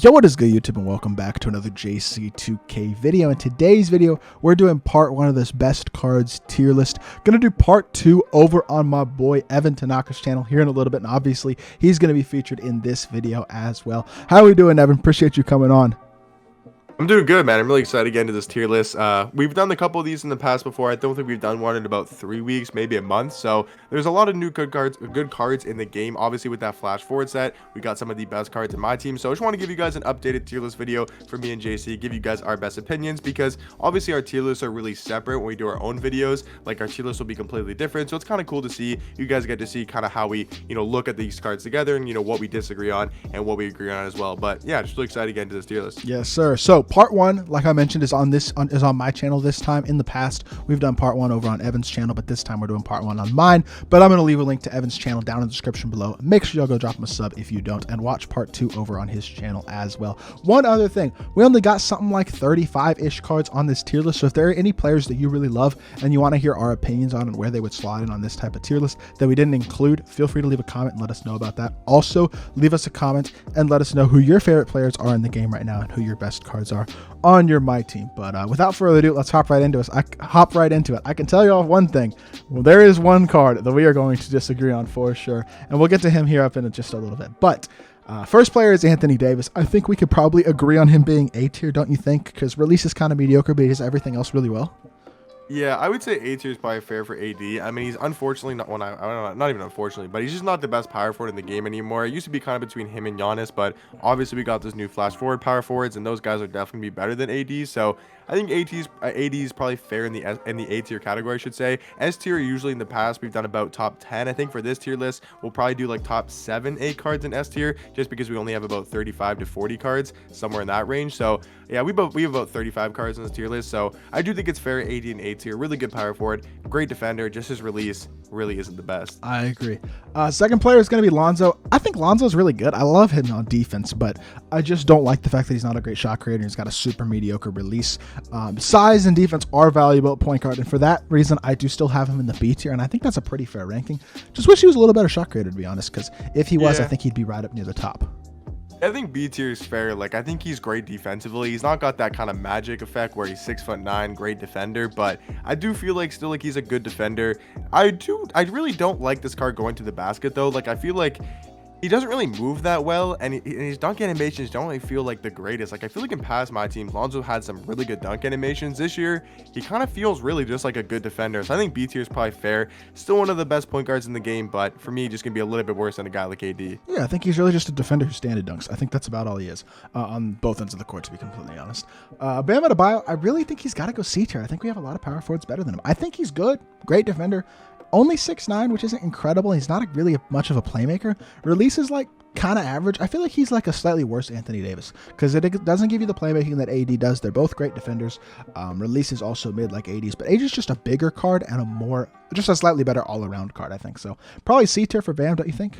Yo, what is good, YouTube, and welcome back to another JC2K video. In today's video, we're doing part 1 of this best cards tier list. Gonna do part 2 over on my boy Evan Tanaka's channel here in a little bit, and obviously he's gonna be featured in this video as well. How are we doing, Evan? Appreciate you coming on. I'm doing good, man. I'm really excited to get into this tier list. We've done a couple of these in the past before. I don't think we've done one in about 3 weeks, maybe a month. So there's a lot of new good cards in the game. Obviously, with that flash forward set, we got some of the best cards in my team. So I just want to give you guys an updated tier list video for me and JC, give you guys our best opinions, because obviously our tier lists are really separate when we do our own videos. Like, our tier list will be completely different. So it's kind of cool to see. You guys get to see kind of how we, look at these cards together and, what we disagree on and what we agree on as well. But yeah, just really excited to get into this tier list. Yes, sir. So part 1, like I mentioned, is on my channel this time. In the past, we've done part 1 over on Evan's channel, but this time we're doing part 1 on mine. But I'm going to leave a link to Evan's channel down in the description below. Make sure y'all go drop him a sub if you don't, and watch part 2 over on his channel as well. One other thing, we only got something like 35-ish cards on this tier list. So if there are any players that you really love and you want to hear our opinions on and where they would slot in on this type of tier list that we didn't include, feel free to leave a comment and let us know about that. Also, leave us a comment and let us know who your favorite players are in the game right now and who your best cards are on your MyTEAM. But without further ado, let's hop right into it. I can tell you all one thing. Well, there is one card that we are going to disagree on for sure, and we'll get to him here up in just a little bit. But first player is Anthony Davis. I think we could probably agree on him being A tier, don't you think? Because release is kind of mediocre, but he does everything else really well. Yeah, I would say A tier is probably fair for AD. I mean, he's unfortunately not I don't know, not even unfortunately, but he's just not the best power forward in the game anymore. It used to be kind of between him and Giannis, but obviously we got this new flash forward power forwards, and those guys are definitely be better than AD. So I think AD is probably fair in the A tier category, I should say. S tier, usually in the past we've done about top 10. I think for this tier list we'll probably do like top 7 A cards in S tier, just because we only have about 35 to 40 cards, somewhere in that range. So yeah, we have about 35 cards in this tier list. So I do think it's fair. AD and A tier, really good power forward, great defender. Just his release really isn't the best. I agree. Second player is going to be Lonzo. I think Lonzo's really good. I love him on defense, but I just don't like the fact that he's not a great shot creator. He's got a super mediocre release. Size and defense are valuable at point guard, and for that reason, I do still have him in the B tier, and I think that's a pretty fair ranking. Just wish he was a little better shot creator, to be honest, because if he was, I think he'd be right up near the top. I think B tier is fair. Like, I think he's great defensively. He's not got that kind of magic effect where he's 6'9", great defender, but I do feel like still like he's a good defender. I really don't like this card going to the basket though. Like, I feel like he doesn't really move that well, and his dunk animations don't really feel like the greatest. Like, I feel like in past my teams, Lonzo had some really good dunk animations. This year, he kind of feels really just like a good defender. So I think B tier is probably fair. Still one of the best point guards in the game, but for me, just gonna be a little bit worse than a guy like AD. Yeah, I think he's really just a defender who standard dunks. I think that's about all he is on both ends of the court, to be completely honest. Bam Adebayo, I really think he's got to go C tier. I think we have a lot of power forwards better than him. I think he's good, great defender. Only 6'9", which isn't incredible. He's not really much of a playmaker. Release is like kind of average. I feel like he's like a slightly worse Anthony Davis, because it doesn't give you the playmaking that AD does. They're both great defenders. Release is also mid like AD's, but AD is just a bigger card and just a slightly better all-around card, I think. So probably C tier for Bam, don't you think?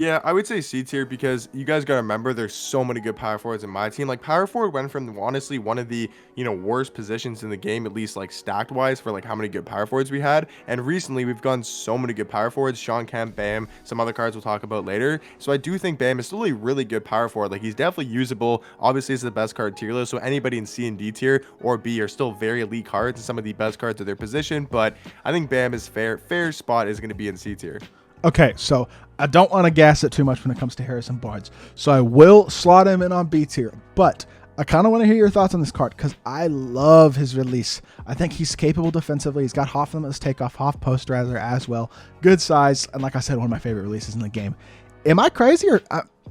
Yeah, I would say C tier, because you guys got to remember there's so many good power forwards in my team. Like, power forward went from honestly one of the, worst positions in the game, at least like stacked wise, for like how many good power forwards we had. And recently we've gotten so many good power forwards. Sean Kemp, Bam, some other cards we'll talk about later. So I do think Bam is still a really good power forward. Like, he's definitely usable. Obviously, it's the best card tier list, so anybody in C and D tier or B are still very elite cards and some of the best cards of their position. But I think Bam is fair spot is going to be in C tier. Okay, so I don't want to gas it too much when it comes to Harrison Barnes, so I will slot him in on B tier, but I kind of want to hear your thoughts on this card, because I love his release. I think he's capable defensively. He's got half limitless takeoff, half posterizer as well. Good size, and like I said, one of my favorite releases in the game. Am I crazy, or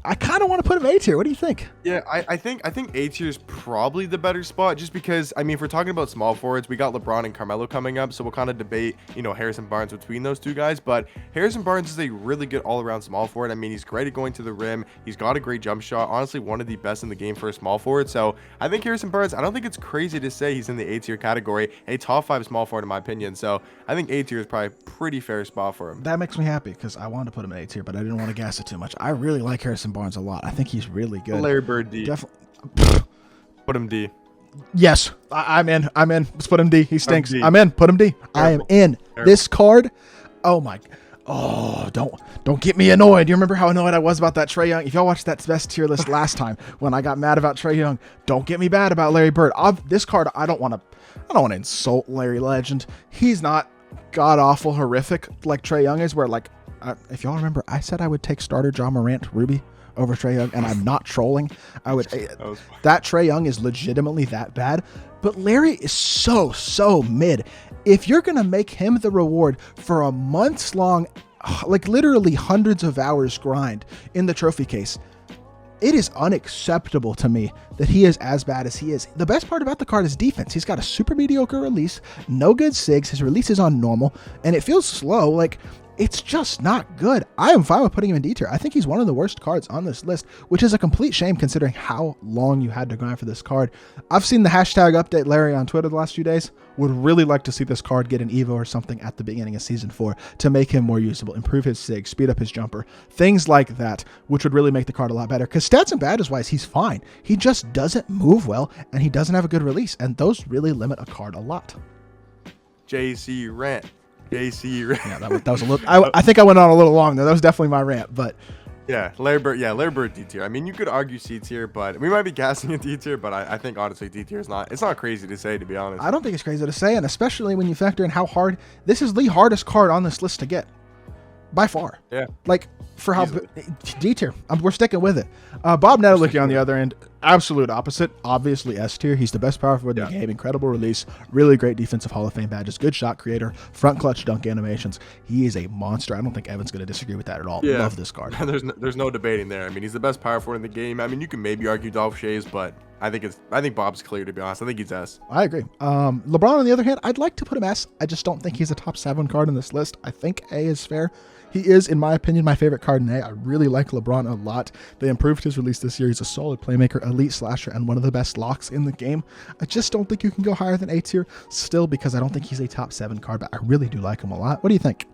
I kind of want to put him A tier? What do you think? Yeah, I think A tier is probably the better spot, just because, I mean, if we're talking about small forwards, we got LeBron and Carmelo coming up, so we'll kind of debate, Harrison Barnes between those two guys. But Harrison Barnes is a really good all-around small forward. I mean, he's great at going to the rim. He's got a great jump shot. Honestly, one of the best in the game for a small forward. So I think Harrison Barnes, I don't think it's crazy to say he's in the A tier category, a top 5 small forward in my opinion. So I think A tier is probably a pretty fair spot for him. That makes me happy, because I wanted to put him in A tier, but I didn't want to gas it too much. I really like Harrison Barnes a lot. I think he's really good. Larry Bird D. Definitely. Put him D. Yes, I'm in. Let's put him D. He stinks. D. I'm in. Put him D. I am in. This card. Oh my. Oh, don't get me annoyed. You remember how annoyed I was about that Trae Young? If y'all watched that best tier list last time when I got mad about Trae Young, don't get me bad about Larry Bird. This card, I don't want to insult Larry Legend. He's not god awful horrific like Trae Young is. Where like, if y'all remember, I said I would take starter Ja Morant Ruby over Trae Young, and I'm not trolling. I would. That Trae Young is legitimately that bad, but Larry is so mid. If you're gonna make him the reward for a months long, like literally hundreds of hours grind in the trophy case, it is unacceptable to me that he is as bad as he is. The best part about the card is defense. He's got a super mediocre release, no good sigs. His release is on normal, and it feels slow. Like, it's just not good. I am fine with putting him in D tier. I think he's one of the worst cards on this list, which is a complete shame considering how long you had to grind for this card. I've seen the hashtag update Larry on Twitter the last few days. Would really like to see this card get an Evo or something at the beginning of Season 4 to make him more usable, improve his sig, speed up his jumper, things like that, which would really make the card a lot better. Because stats and badges-wise, he's fine. He just doesn't move well, and he doesn't have a good release, and those really limit a card a lot. JC rant. JC rant. Yeah, that was a little. I think I went on a little long there. That was definitely my rant, but. Yeah, Larry Bird D tier. I mean, you could argue C tier, but we might be casting a D tier, but I think honestly D tier is not. It's not crazy to say, to be honest. I don't think it's crazy to say, and especially when you factor in how hard this is, the hardest card on this list to get, by far. Yeah. Like for how D tier, we're sticking with it. Bob Nedelicki on the other end, absolute opposite. Obviously S tier. He's the best power forward in the game. Incredible release, really great defensive Hall of Fame badges, good shot creator, front clutch dunk animations. He is a monster. I don't think Evan's going to disagree with that at all. Yeah. Love this card. There's no debating there. I mean, he's the best power forward in the game. I mean, you can maybe argue Dolph Schayes, but I think Bob's clear, to be honest. I think he's S. I agree. LeBron on the other hand, I'd like to put him S. I just don't think he's a top 7 card in this list. I think A is fair. He is, in my opinion, my favorite card in A. I really like LeBron a lot. They improved his release this year. He's a solid playmaker, elite slasher, and one of the best locks in the game. I just don't think you can go higher than A tier still, because I don't think he's a top 7 card, but I really do like him a lot. What do you think?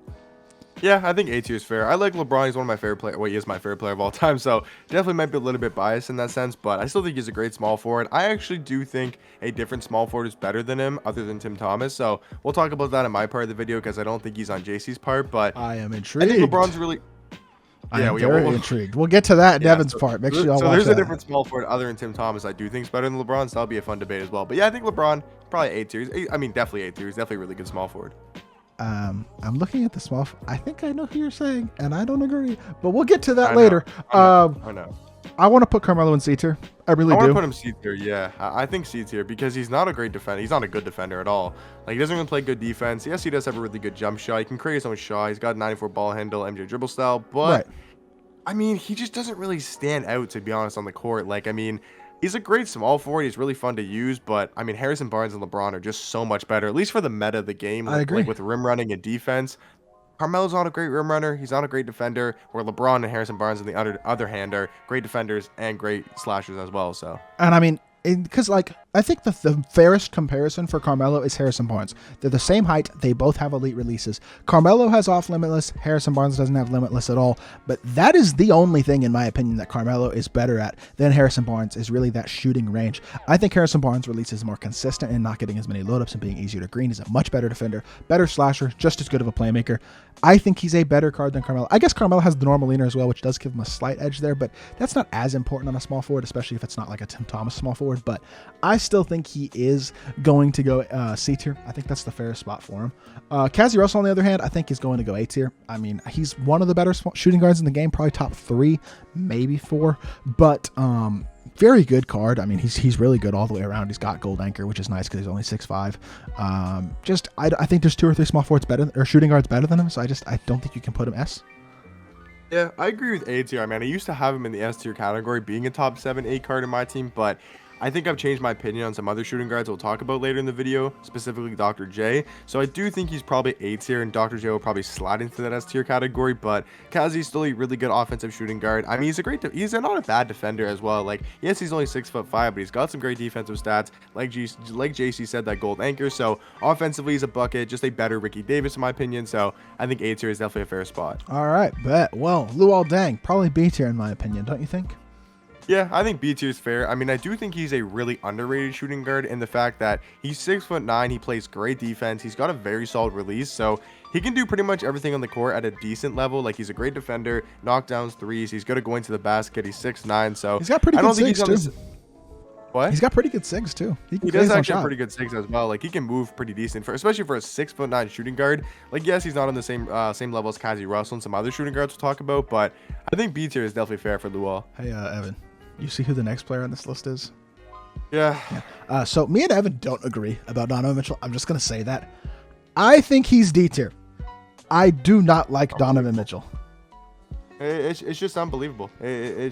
Yeah, I think A tier is fair. I like LeBron. He's one of my favorite players. Well, he is my favorite player of all time, so definitely might be a little bit biased in that sense, but I still think he's a great small forward. I actually do think a different small forward is better than him, other than Tim Thomas, so we'll talk about that in my part of the video, because I don't think he's on JC's part, but I am intrigued. I think LeBron's really... I'm very intrigued. We'll get to that in Devin's part. Make sure y'all watch there's that. a different small forward other than Tim Thomas I do think is better than LeBron, so that'll be a fun debate as well. But yeah, I think LeBron, probably A tier. I mean, definitely A tier. He's definitely a really good small forward. I'm looking at the small. I think I know who you're saying, and I don't agree. But we'll get to that later. I know. I want to put Carmelo in C tier. I really do. I want to put him C tier. Yeah, I think C tier, because he's not a great defender. He's not a good defender at all. Like, he doesn't even play good defense. Yes, he does have a really good jump shot. He can create his own shot. He's got 94 ball handle, MJ dribble style. But I mean, he just doesn't really stand out, to be honest, on the court. Like, I mean, he's a great small forward. He's really fun to use, but I mean, Harrison Barnes and LeBron are just so much better, at least for the meta of the game. I agree. Like with rim running and defense. Carmelo's not a great rim runner. He's not a great defender. Where LeBron and Harrison Barnes, on the other hand, are great defenders and great slashers as well. So, and I mean, because like I think the fairest comparison for Carmelo is Harrison Barnes. They're the same height. They both have elite releases. Carmelo has off limitless. Harrison Barnes doesn't have limitless at all. But that is the only thing, in my opinion, that Carmelo is better at than Harrison Barnes, is really that shooting range. I think Harrison Barnes' release is more consistent and not getting as many load ups and being easier to green. He's a much better defender, better slasher, just as good of a playmaker. I think he's a better card than Carmelo. I guess Carmelo has the normal leaner as well, which does give him a slight edge there, but that's not as important on a small forward, especially if it's not like a Tim Thomas small forward. But I still think he is going to go C tier. I think that's the fairest spot for him. Kazy Russell, on the other hand, I think is going to go A tier. I mean, he's one of the better shooting guards in the game, probably top 3, maybe 4, but very good card. I mean, he's really good all the way around. He's got gold anchor, which is nice because he's only 6'5". I think there's 2 or 3 small forwards better, or shooting guards better than him, so I don't think you can put him S. Yeah, I agree with A tier. I mean, I used to have him in the S tier category, being a top 7, 8 card in my team, but I think I've changed my opinion on some other shooting guards we'll talk about later in the video, specifically Dr. J. So I do think he's probably A tier, and Dr. J will probably slide into that S tier category, but Kazy's still a really good offensive shooting guard. I mean, he's not a bad defender as well. Like, yes, he's only 6'5", but he's got some great defensive stats. Like JC said, that gold anchor. So offensively, he's a bucket, just a better Ricky Davis in my opinion. So I think A tier is definitely a fair spot. All right, bet. Well, Luol Deng, probably B tier in my opinion, don't you think? Yeah, I think B tier is fair. I mean, I do think he's a really underrated shooting guard in the fact that he's 6'9". He plays great defense. He's got a very solid release, so he can do pretty much everything on the court at a decent level. Like, he's a great defender, knockdowns, threes. He's good at going to the basket. He's 6'9", so He's got pretty good sigs too. What? He's got pretty good sigs too. He does actually have pretty good sigs as well. Like, he can move pretty decent, especially for a 6'9" shooting guard. Like, yes, he's not on the same level as Kazy Russell and some other shooting guards we'll talk about, but I think B tier is definitely fair for Luol. Hey, Evan, you see who the next player on this list is? Yeah. So me and Evan don't agree about Donovan Mitchell. I'm just gonna say that. I think he's D tier. I do not like Donovan Mitchell. It's just unbelievable. It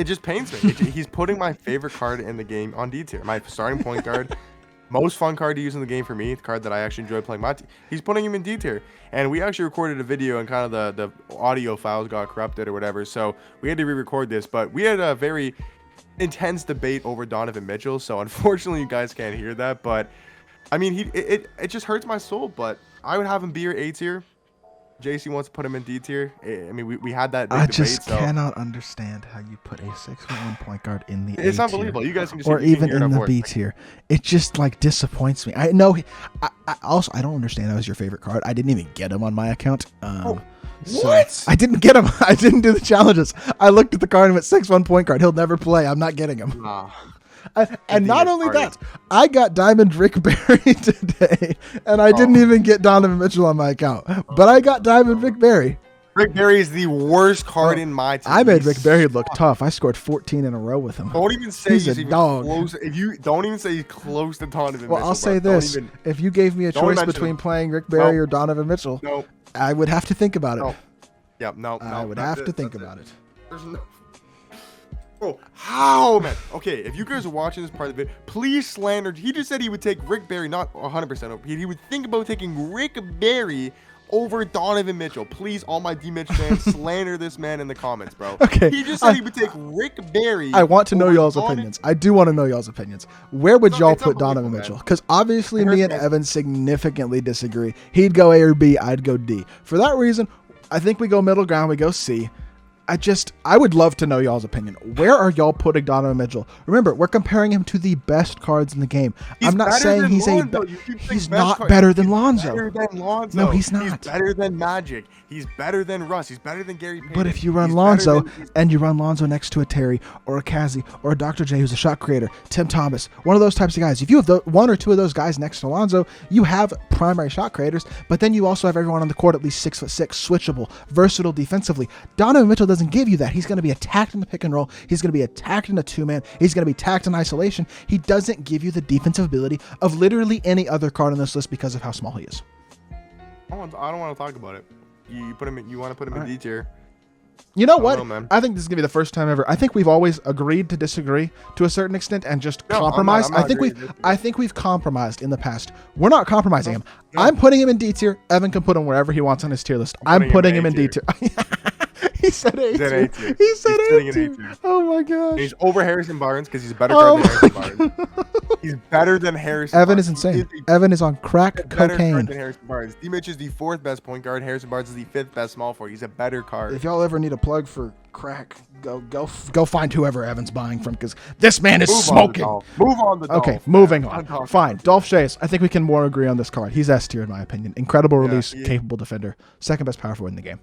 just pains me. He's putting my favorite card in the game on D tier. My starting point guard, most fun card to use in the game for me, the card that I actually enjoy playing my team. He's putting him in D tier. And we actually recorded a video and kind of the audio files got corrupted or whatever. So we had to re-record this. But we had a very intense debate over Donovan Mitchell. So unfortunately, you guys can't hear that. But I mean, it just hurts my soul. But I would have him B or A tier. JC wants to put him in D tier. I mean, we had that big I debate. just cannot understand how you put a 6'1" point guard in the A tier. It's unbelievable. You guys can just or even in the B tier. It just like disappoints me. I know. I also don't understand that was your favorite card. I didn't even get him on my account. What? So I didn't get him. I didn't do the challenges. I looked at the card and went 6'1" point guard. He'll never play. I'm not getting him. And not only that, I got Diamond Rick Barry today, and I didn't even get Donovan Mitchell on my account. But I got Diamond Rick Barry. Rick Barry is the worst card in my team. I made Rick Barry look tough. I scored 14 in a row with him. Don't even say he's a dog. Close. If you don't even say he's close to Donovan Mitchell. Well, I'll say this: if you gave me a choice between playing Rick Barry or Donovan Mitchell, I would have to think about it. Yep, no. I would have to think about it. There's no. Bro, how, man? Okay, if you guys are watching this part of it, please slander. He just said he would take Rick Barry, not 100%. He would think about taking Rick Barry over Donovan Mitchell. Please, all my D-Mitch fans, slander this man in the comments, bro. Okay. He just said he would take Rick Barry. I want to know y'all's opinions. I do want to know y'all's opinions. Where would y'all put Donovan Mitchell? Because obviously me and Evan significantly disagree. He'd go A or B. I'd go D. For that reason, I think we go middle ground. We go C. I would love to know y'all's opinion. Where are y'all putting Donovan Mitchell? Remember, we're comparing him to the best cards in the game. I'm not saying he's he's not better than Lonzo. No, he's not. He's better than Magic. He's better than Russ. He's better than Gary Payton. But if you run Lonzo and you run Lonzo next to a Terry or a Kazy or a Dr. J who's a shot creator, Tim Thomas, one of those types of guys, if you have one or two of those guys next to Lonzo, you have primary shot creators, but then you also have everyone on the court at least 6'6", switchable, versatile defensively. Donovan Mitchell doesn't give you that. He's going to be attacked in the pick and roll. He's going to be attacked in a two-man. He's going to be attacked in isolation. He doesn't give you the defensive ability of literally any other card on this list because of how small he is. I don't want to talk about it. You put him in, you want to put him in D tier. You know what? I think this is gonna be the first time ever. I think we've always agreed to disagree to a certain extent and just compromise. I think we've compromised in the past. We're not compromising him. I'm putting him in D tier. Evan can put him wherever he wants on his tier list. I'm putting him in D tier. He said A tier. He said A tier. Oh my gosh. He's over Harrison Barnes because he's a better guard than Harrison Barnes. He's better than Harrison. Evan is insane. Evan is on crack cocaine. Than Harrison Barnes. D-Mitch is the 4th best point guard. Harrison Barnes is the 5th best small forward. He's a better card. If y'all ever need a plug for crack, go find whoever Evan's buying from because this man is smoking. Move on the Dolph. Okay, moving on. Fine. Dolph Schayes. I think we can more agree on this card. He's S tier in my opinion. Incredible release, capable defender, second best power forward in the game.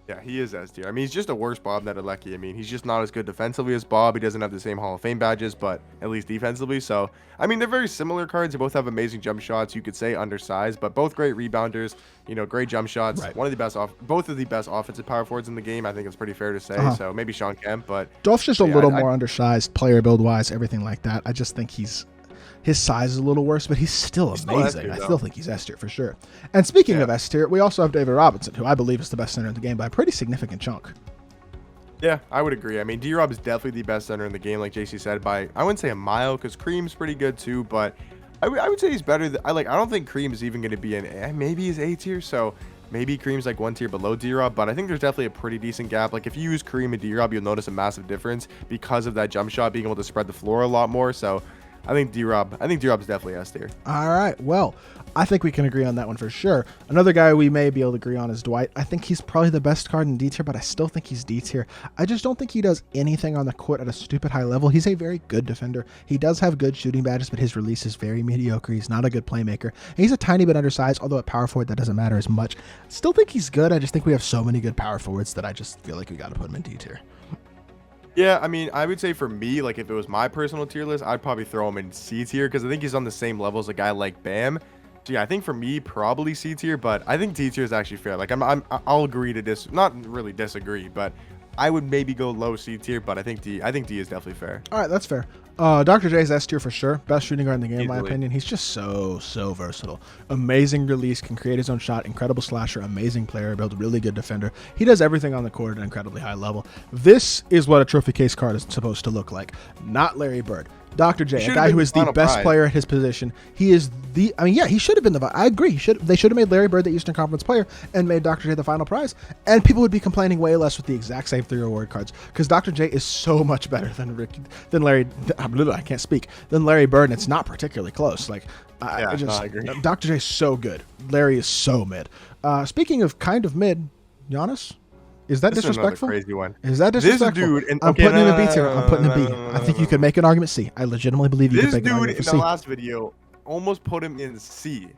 Yeah, he is S tier. I mean, he's just a worse Bob than Adebayo. I mean, he's just not as good defensively as Bob. He doesn't have the same Hall of Fame badges, but at least defensively. So, I mean, they're very similar cards. They both have amazing jump shots. You could say undersized, but both great rebounders. You know, great jump shots. Right. Both of the best offensive power forwards in the game. I think it's pretty fair to say. So maybe Sean Kemp, but Dolph's just a little more undersized, player build wise, everything like that. I just think his size is a little worse, but he's still amazing. I still think he's S tier for sure. And speaking of S tier, we also have David Robinson, who I believe is the best center in the game by a pretty significant chunk. Yeah, I would agree. I mean, D-Rob is definitely the best center in the game, like JC said, by, I wouldn't say a mile, because Cream's pretty good too, but I would say he's better. I don't think Cream is even going to be maybe he's A tier, so maybe Cream's like 1 tier below D-Rob, but I think there's definitely a pretty decent gap. Like, if you use Cream and D-Rob, you'll notice a massive difference because of that jump shot, being able to spread the floor a lot more, so I think D-Rob is definitely S tier. All right. Well, I think we can agree on that one for sure. Another guy we may be able to agree on is Dwight. I think he's probably the best card in D tier, but I still think he's D tier. I just don't think he does anything on the court at a stupid high level. He's a very good defender. He does have good shooting badges, but his release is very mediocre. He's not a good playmaker. And he's a tiny bit undersized, although at power forward that doesn't matter as much. Still think he's good. I just think we have so many good power forwards that I just feel like we got to put him in D tier. Yeah, I mean, I would say for me, like if it was my personal tier list, I'd probably throw him in C tier because I think he's on the same level as a guy like Bam. So yeah, I think for me, probably C tier, but I think D tier is actually fair. Like I'll agree to not really disagree, but I would maybe go low C tier, but I think D is definitely fair. All right, that's fair. Dr. J is S tier for sure. Best shooting guard in the game, in my Easily. opinion. He's just so versatile. Amazing release, can create his own shot, incredible slasher, amazing player, build really good defender. He does everything on the court at an incredibly high level. This is what a trophy case card is supposed to look like, not Larry Bird. Dr. J, a guy who is the best player at his position. He is the, I mean, yeah, he should have been the, I agree. They should have made Larry Bird the Eastern Conference player and made Dr. J the final prize. And people would be complaining way less with the exact same 3 award cards because Dr. J is so much better than Larry, I can't speak, than Larry Bird. And it's not particularly close. Like, I agree. Dr. J is so good. Larry is so mid. Speaking of kind of mid, Giannis? Is that disrespectful? Crazy one. Is that disrespectful? This dude, I'm putting him in B tier. I'm putting him in B. I think you could make an argument C. I legitimately believe you could make an argument for C. This dude in the last video almost put him in C.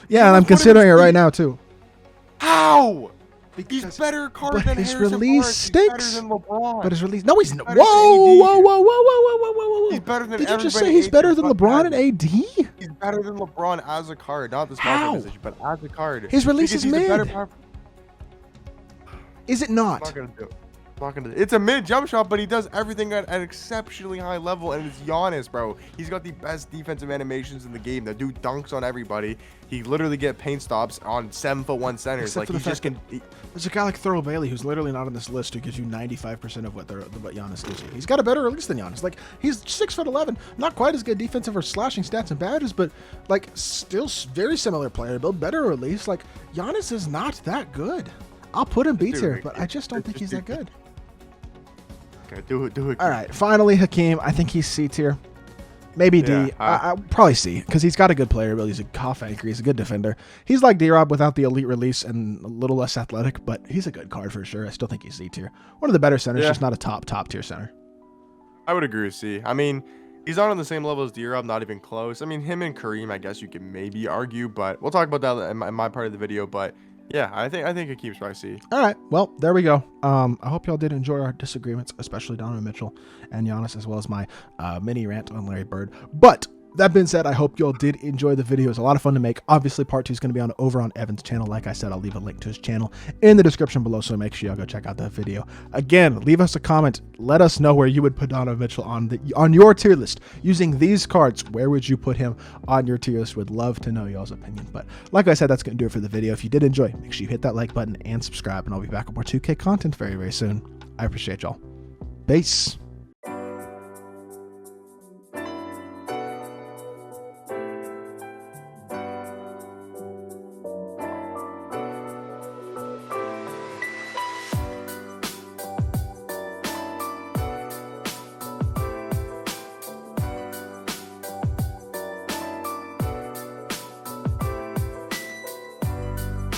Yeah, and I'm considering it right now too. How? He's better card than his Harrison release Barnes. stinks. He's better than LeBron. But his release, no, he's not. better Whoa. He's better than Did you just everybody say he's better than but LeBron and AD? He's better than LeBron as a card, not the small card position, but as a card. His release Because is he's a better mid. power- Is it I'm not? not gonna do it. It's a mid jump shot, but he does everything at an exceptionally high level, and it's Giannis, bro. He's got the best defensive animations in the game. The dude dunks on everybody. He literally get paint stops on 7'1" centers. Except like for he the just fact can. There's a guy like Thurl Bailey who's literally not on this list who gives you 95% of what Giannis gives you. He's got a better release than Giannis. Like, he's 6'11", not quite as good defensive or slashing stats and badges, but like still very similar player build, better release. Like, Giannis is not that good. I'll put him B tier, but I just don't think he's that good. Okay, do it. All right, finally Hakeem. I think he's C tier, maybe D. Yeah, I probably C because he's got a good player build. He's a half anchor. He's a good defender. He's like D-Rob without the elite release and a little less athletic, but he's a good card for sure. I still think he's C tier. One of the better centers, just not a top tier center. I would agree with C. I mean, he's not on the same level as D-Rob, not even close. I mean, him and Kareem, I guess you can maybe argue, but we'll talk about that in my part of the video. But yeah, I think Hakeem's probably C. All right, well, there we go. I hope y'all did enjoy our disagreements, especially Donovan Mitchell and Giannis, as well as my mini rant on Larry Bird. But that being said, I hope y'all did enjoy the video. It was a lot of fun to make. Obviously, part 2 is going to be over on Evan's channel. Like I said, I'll leave a link to his channel in the description below, so make sure y'all go check out that video. Again, leave us a comment. Let us know where you would put Donovan Mitchell on your tier list. Using these cards, where would you put him on your tier list? Would love to know y'all's opinion. But like I said, that's going to do it for the video. If you did enjoy, make sure you hit that like button and subscribe, and I'll be back with more 2K content very, very soon. I appreciate y'all. Peace.